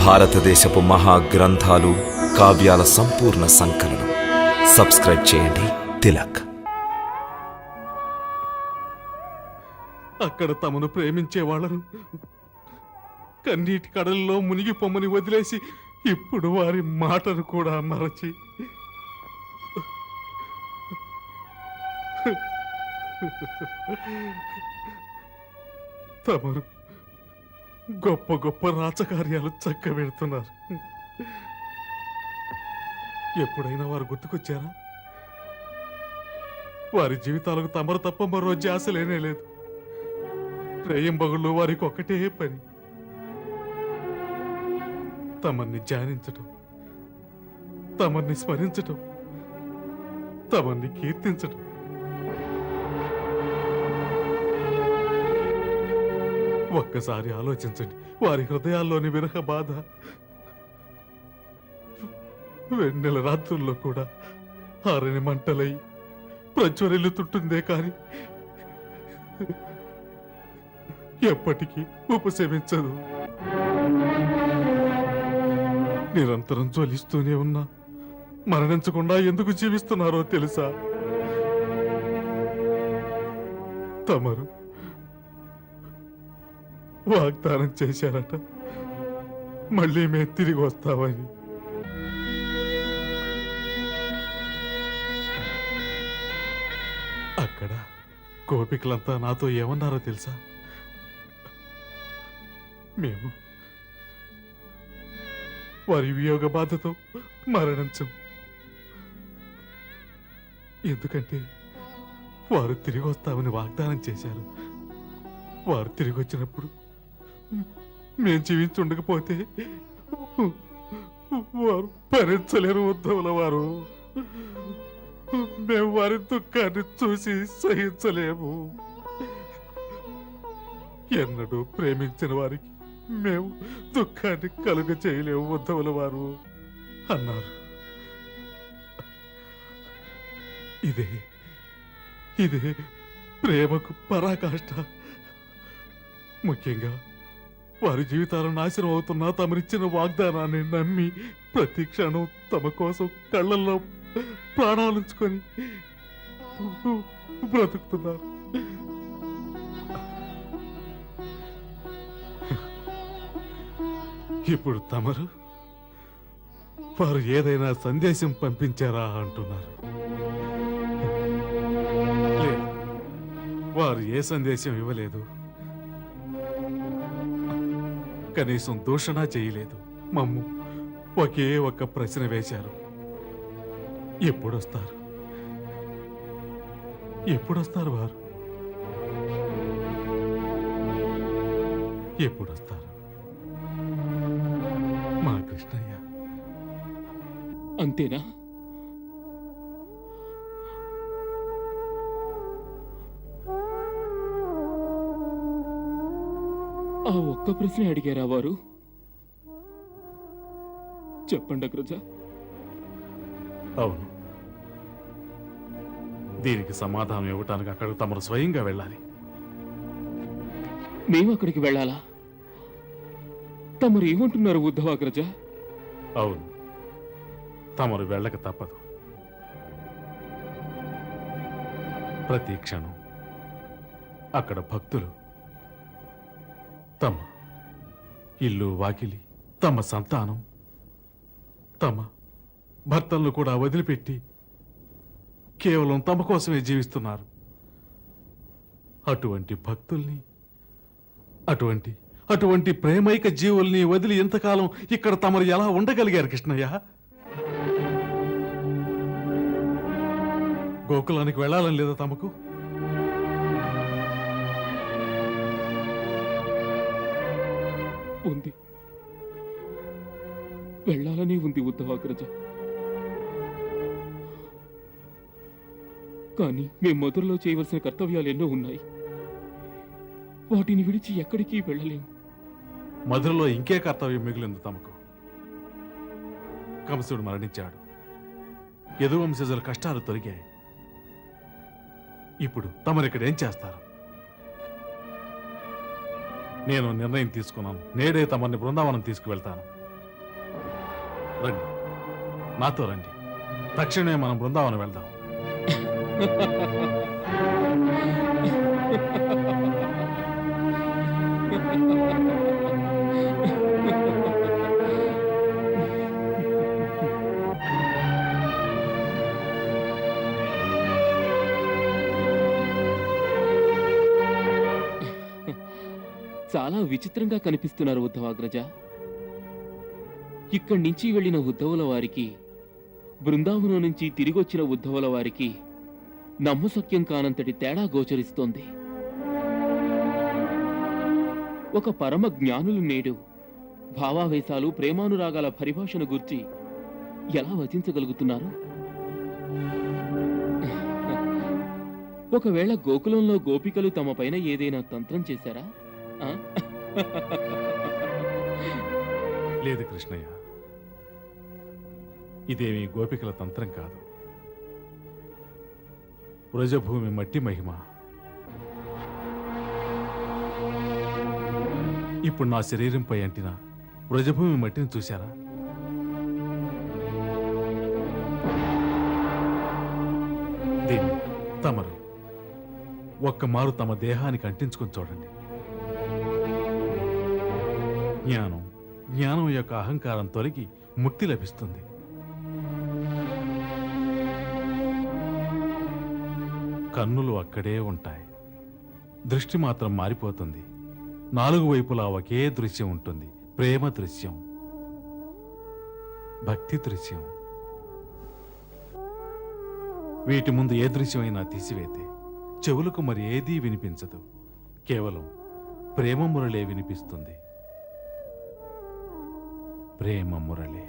భారతదేశపు మహాగ్రంథాలు, కావ్యాల సంపూర్ణ సంకలనం. సబ్స్క్రైబ్ చేయండి తిలక్. అక్కడ తమను ప్రేమించే వాళ్ళను కన్నీటి కడల్లో మునిగిపోమ్మని వదిలేసి ఇప్పుడు వారి మాటను కూడా మరచి తమరు గొప్ప గొప్ప రాజకార్యాలు చక్కబెడుతున్నారు. ఎప్పుడైనా వారు గుర్తుకొచ్చారా? వారి జీవితాలకు తమరు తప్ప మరో ధ్యాస లేనే లేదు. రేయింబగుళ్ళు వారికి ఒకటే పని, తమన్ని ధ్యానించటం, తమన్ని స్మరించటం, తమన్ని కీర్తించటం. ఒక్కసారి ఆలోచించండి, వారి హృదయాల్లోని విరహ బాధ వెన్నెల రాత్రుల్లో కూడా ఆరని మంటలై ప్రజ్వరిల్లుతుంటుందే కాని ఎప్పటికీ ఉపశమించదు. నిరంతరం జ్వలిస్తూనే ఉన్నా మరణించకుండా ఎందుకు జీవిస్తున్నారో తెలుసా? తమరు వాగ్దానం చేశారట, మళ్ళీ మేము తిరిగి వస్తామని. అక్కడ గోపికలంతా నాతో ఏమన్నారో తెలుసా? మేము వారి వియోగ బాధతో మరణించం, ఎందుకంటే వారు తిరిగి వస్తామని వాగ్దానం చేశారు. వారు తిరిగి వచ్చినప్పుడు మేము జీవించుండకపోతే వారు భరించలేరు. ఉద్ధవుల వారు, మేము వారి దుఃఖాన్ని చూసి సహించలేము. ఎన్నడూ ప్రేమించిన వారికి మేము దుఃఖాన్ని కలుగ చేయలేము ఉద్ధవుల వారు అన్నారు. ఇదే ఇదే ప్రేమకు పరాకాష్ట. ముఖ్యంగా వారి జీవితాలు నాశనం అవుతున్నా తమరిచ్చిన వాగ్దానాన్ని నమ్మి ప్రతి క్షణం తమ కోసం కళ్ళల్లో ప్రాణాలుంచుకొని బ్రతుకుతున్నారు. ఇప్పుడు తమరు వారు ఏదైనా సందేశం పంపించారా అంటున్నారు. లేదు, వారు ఏ సందేశం ఇవ్వలేదు, కనీసం దూషణ చేయలేదు. మమ్ము ఒకే ఒక్క ప్రశ్న వేశారు, ఎప్పుడొస్తారు? ఎప్పుడొస్తారు వారు? ఎప్పుడొస్తారు మా కృష్ణయ్య? అంతేనా? ఆ ఒక్క ప్రశ్న అడిగారా వారు? చెప్పండి అగ్రజ. అవును, దీనికి సమాధానం ఇవ్వటానికి అక్కడికి తమరు స్వయంగా వెళ్ళాలి. మేము అక్కడికి వెళ్ళాలా? తమరు ఏమంటున్నారు ఉద్ధవాగ్రజ? అవును, తమరు వెళ్ళక తప్పదు. ప్రతి క్షణం అక్కడ భక్తులు తమ ఇల్లు వాకిలి, తమ సంతానం, తమ భర్తలను కూడా వదిలిపెట్టి కేవలం తమ కోసమే జీవిస్తున్నారు. అటువంటి భక్తుల్ని, అటువంటి ప్రేమైక జీవుల్ని వదిలి ఇంతకాలం ఇక్కడ తమరు ఎలా ఉండగలిగారు కృష్ణయ్య? గోకులానికి వెళ్ళాలని లేదా తమకు? ఉంది, వెళ్ళాలని ఉంది ఉద్ధవాగ్రజ. కానీ మేము మొదట్లో చేయవలసిన కర్తవ్యాలు ఎన్నో ఉన్నాయి. వాటిని విడిచి ఎక్కడికి వెళ్ళలేము. మధురలో ఇంకే కర్తవ్యం మిగిలింది తమకు. కంసుడు మరణించాడు, యదువంశజుల కష్టాలు తొలగాయి. ఇప్పుడు తమరిక్కడ ఏం చేస్తారు? నేను నిర్ణయం తీసుకున్నాను. నేడే తమని బృందావనం తీసుకువెళ్తాను. రండి, నాతో రండి. తక్షణమే మనం బృందావనం వెళ్దాం. చాలా విచిత్రంగా కనిపిస్తున్నారు ఉద్ధవాగ్రజ. ఇక్కడి నుంచి వెళ్ళిన ఉద్ధవుల వారికి, బృందావనం నుంచి తిరిగొచ్చిన ఉద్ధవుల వారికి నమ్మశక్యం కానంతటి తేడా గోచరిస్తోంది. ఒక పరమ జ్ఞానులు నేడు భావావేశాలు, ప్రేమానురాగాల పరిభాషను గూర్చి ఎలా వచించగలుగుతున్నారు? ఒకవేళ గోకులంలో గోపికలు తమ పైన ఏదైనా తంత్రం చేశారా? లేదు కృష్ణయ్య, ఇదేమీ గోపికల తంత్రం కాదు. వ్రజభూమి మట్టి మహిమ. ఇప్పుడు నా శరీరంపై అంటిన వ్రజభూమి మట్టిని చూశారా? దీన్ని తమరు ఒక్కమారు తమ దేహానికి అంటించుకొని చూడండి. జ్ఞానం యొక్క అహంకారం తొలగి ముక్తి లభిస్తుంది. కన్నులు అక్కడే ఉంటాయి, దృష్టి మాత్రం మారిపోతుంది. 4 వైపులా ఒకే దృశ్యం ఉంటుంది. ప్రేమ దృశ్యం, భక్తి దృశ్యం. వీటి ముందు ఏ దృశ్యమైనా తీసివేతే చెవులకు మరి ఏదీ వినిపించదు. కేవలం ప్రేమ మురళే వినిపిస్తుంది. ప్రేమ మురళే.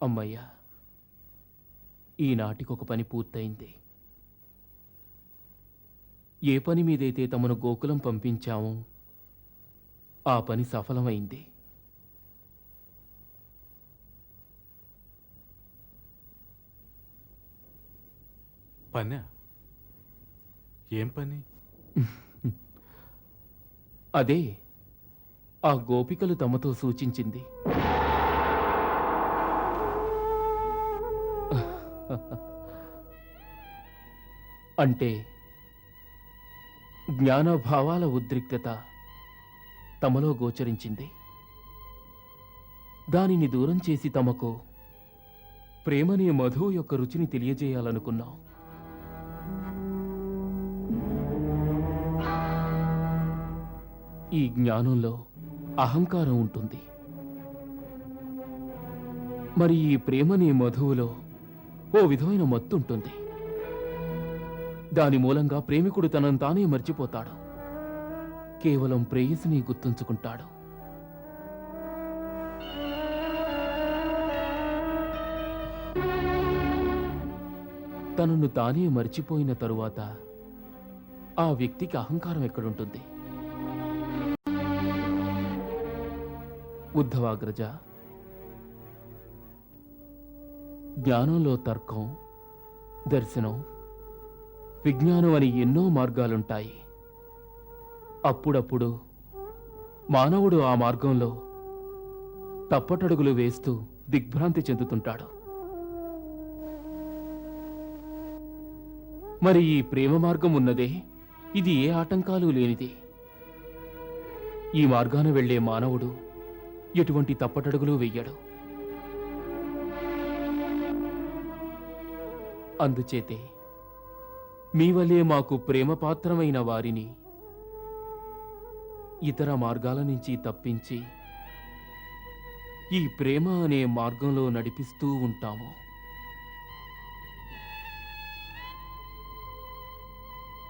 అమ్మయ్యా, ఈనాటికొక పని పూర్తయింది. ఏ పని మీదైతే తమను గోకులం పంపించామో ఆ పని సఫలమైంది. పని? ఏం పని? అదే ఆ గోపికలు తమతో సూచించింది. అంటే జ్ఞానభావాల ఉద్రిక్తత తమలో గోచరించింది. దానిని దూరం చేసి తమకు ప్రేమనే మధువు యొక్క రుచిని తెలియజేయాలనుకున్నాం. ఈ జ్ఞానంలో అహంకారం ఉంటుంది. మరి ఈ ప్రేమనే మధువులో ఓ విధమైన మత్తుంటుంది. దాని మూలంగా ప్రేమికుడు తనను తానే మర్చిపోతాడు. కేవలం ప్రేయసిని గుర్తుంచుకుంటాడు. తనను తానే మర్చిపోయిన తరువాత ఆ వ్యక్తికి అహంకారం ఎక్కడుంటుంది? ఉద్ధవాగ్రజ, జ్ఞానంలో తర్కం, దర్శనం, విజ్ఞానం అని ఎన్నో మార్గాలుంటాయి. అప్పుడప్పుడు మానవుడు ఆ మార్గంలో తప్పటడుగులు వేస్తూ దిగ్భ్రాంతి చెందుతుంటాడు. మరి ఈ ప్రేమ మార్గం ఉన్నదే, ఇది ఏ ఆటంకాలు లేనిది. ఈ మార్గాన వెళ్లే మానవుడు ఎటువంటి తప్పటడుగులు వెయ్యడు. అందుచేతే మీ వలే మాకు ప్రేమపాత్రమైన వారిని ఇతర మార్గాల నుంచి తప్పించి ఈ ప్రేమ అనే మార్గంలో నడిపిస్తూ ఉంటాము.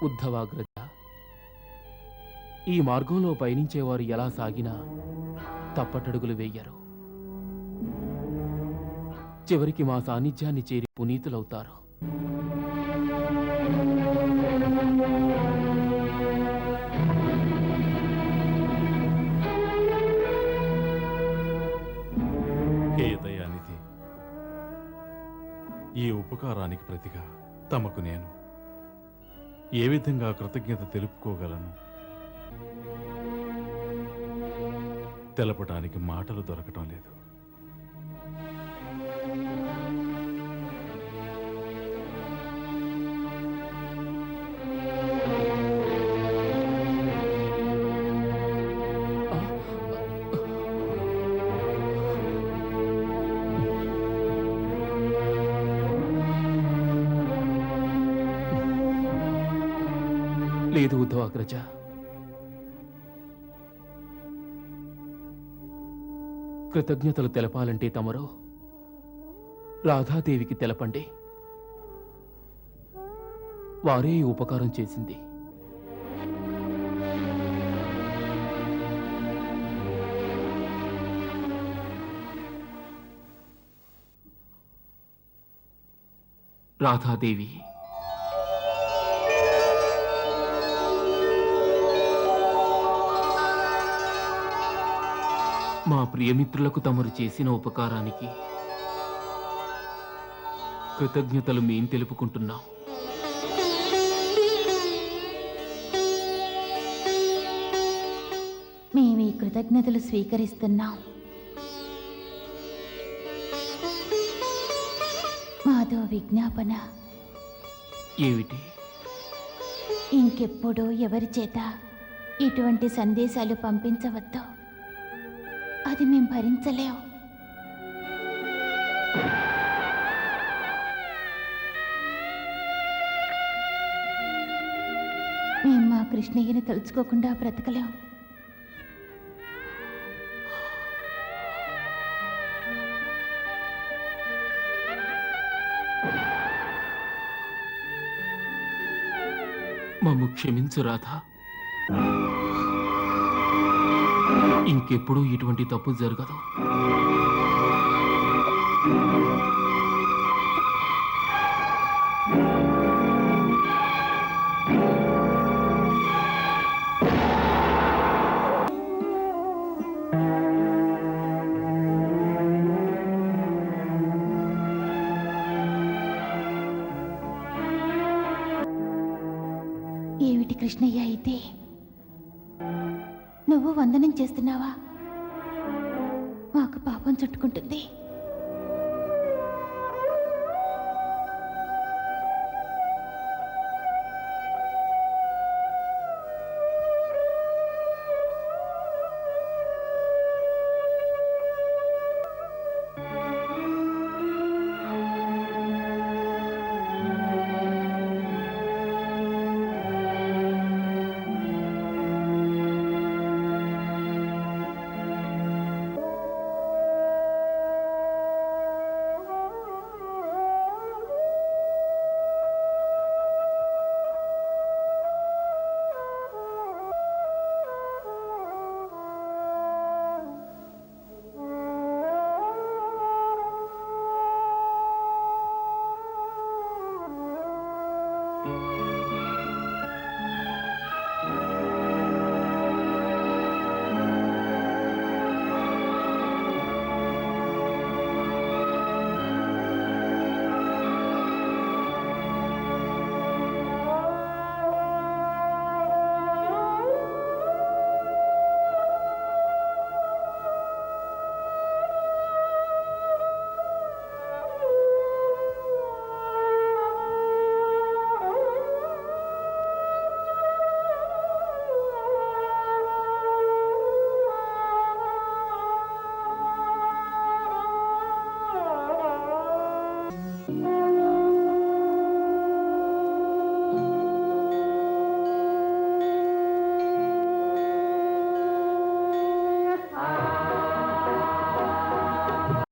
ఉద్ధవాగ్రజ, ఈ మార్గంలో పయనించేవారు ఎలా సాగినా తప్పటడుగులు వేయరు. చివరికి మా సాన్నిధ్యాన్ని చేరి పునీతులవుతారు. హే దయానిధి, ఈ ఉపకారానికి ప్రతిగా తమకు నేను ఏ విధంగా కృతజ్ఞత తెలుపుకోగలను? తెలపడానికి మాటలు దొరకటం లేదు. లేదు ఉద్ధవాగ్రజ, కృతజ్ఞతలు తెలపాలంటే తమరు రాధాదేవికి తెలపండి. వారే ఈ ఉపకారం చేసింది. రాధాదేవి, మా ప్రియమిత్రులకు తమరు చేసిన ఉపకారానికి కృతజ్ఞతలు మేం తెలుపుకుంటున్నాం. మేము ఈ కృతజ్ఞతలు స్వీకరిస్తున్నాం. మాదో విజ్ఞాపన. ఏమిటి? ఇంకెప్పుడు ఎవరి చేత ఇటువంటి సందేశాలు పంపించవద్దు. అది మేం భరించలేం. మేం మా కృష్ణయ్యని తలుచుకోకుండా బ్రతకలేం. మమ్ము క్షమించు రాధా. ఇంకెప్పుడూ ఇటువంటి తప్పు జరగదు. ఏమిటి కృష్ణయ్య అయితే? నువ్వు వందనం చేస్తున్నావా? మాకు పాపం చుట్టుకుంటుంది.